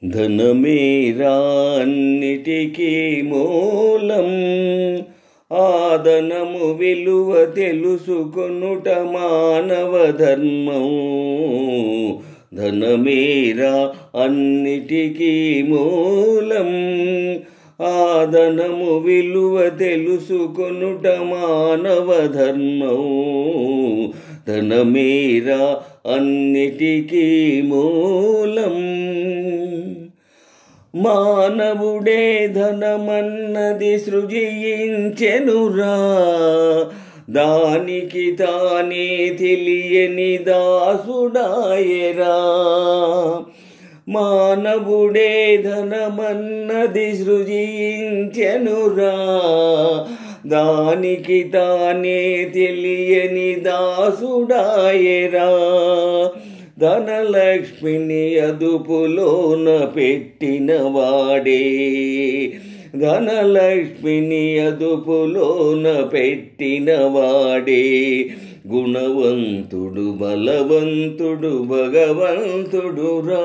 ధనమేరా అన్నిటికీ మూలం, ఆదనము విలువ తెలుసుకొనుట మానవ ధర్మం. ధనమేరా అన్నిటికీ మూలం, ఆదనము విలువ తెలుసుకొనుట మానవ ధర్మం. ధనమేరా అన్నిటికీ మూలం. మానవుడే ధనమన్నది సృజించెనురా, దానికి తానే తెలియని దాసుడాయరా. మానవుడే ధనమన్నది సృజించెనురా, దానికి తానే తెలియని దాసుడాయరా. ధనలక్ష్మిని అదుపులోన పెట్టిన వాడే, ధనలక్ష్మిని అదుపులోన పెట్టిన వాడే, గుణవంతుడు బలవంతుడు భగవంతుడురా.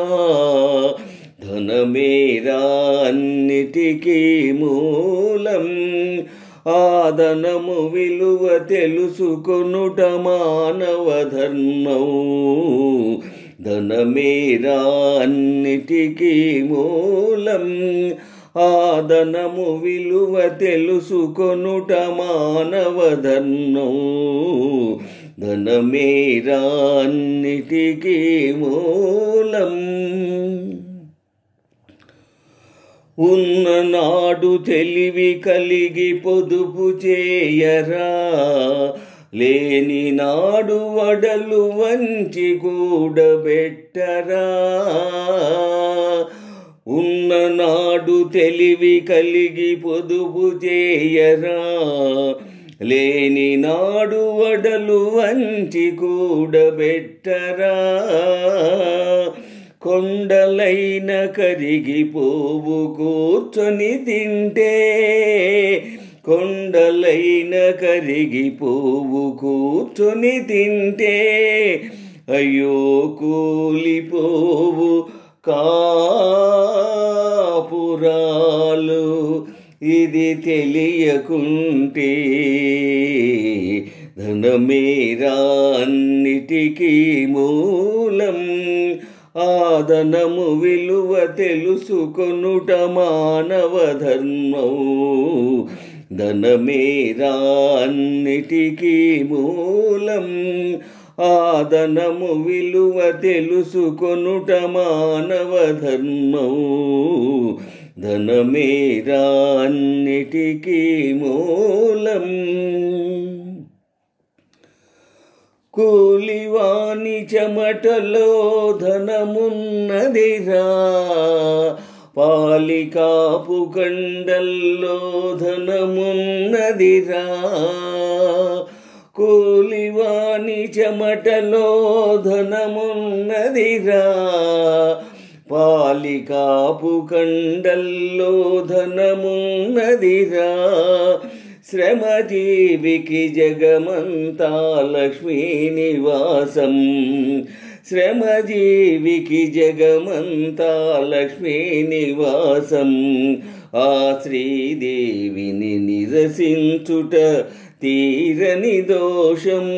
ధనమేరా అన్నిటికీ మూలం, ఆదనము విలువ తెలుసుకొనుట మానవ ధర్మం. ధనమేరా అన్నిటికీ మూలం, ఆదనము విలువ తెలుసుకొనుట మానవ ధర్మం. ధనమేరా అన్నిటికీ మూలం. ఉన్ననాడు తెలివి కలిగి పొదుపు చేయరా, లేని నాడు వడలు వంచి కూడబెట్టరా. ఉన్ననాడు తెలివి కలిగి పొదుపు చేయరా, లేని నాడు వడలు వంచి కూడబెట్టరా. కొండలైన కరిగిపోవు కూర్చొని తింటే, కొండలైన కరిగిపోవు కూర్చొని తింటే, అయ్యో కూలిపోవు కాపురాలు ఇది తెలియకుంటే. ధనమేరా అన్నిటికీ మూలం, ఆదనము విలువ తెలుసుకొనుట మానవ ధర్మం. ధనమేరా అన్నిటికీ మూలం, ఆదనము విలువ తెలుసుకొనుట మానవ ధర్మం. ధనమేరా అన్నిటికీ మూలం. కూలివాని చెమటలో ధనమున్నదిరా, పాలికాపు కండల్లో ధనమున్నదిరా. కూలివాని చెమటలో ధనమున్నదిరా, పాలికాపు కండల్లో ధనమున్నదిరా. శ్రమజీవికి జగమంతా లక్ష్మీ నివాసం, శ్రమజీవికి జగమంతా లక్ష్మీ నివాసం. ఆ శ్రీదేవిని నిరసించుట తీరని దోషం.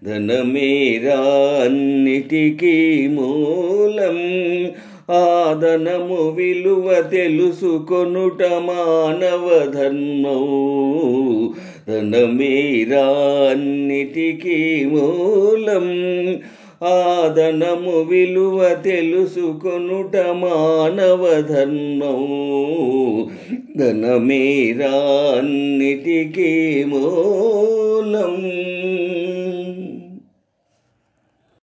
ధనమేరా అన్నిటికీ మూలం, ఆదనము విలువ తెలుసుకొనుట మానవ ధర్మం. ధనమేరా అన్నిటికీ మూలం, ఆదనము విలువ తెలుసుకొనుట మానవ ధర్మం. ధనమేరా అన్నిటికీ మూలం.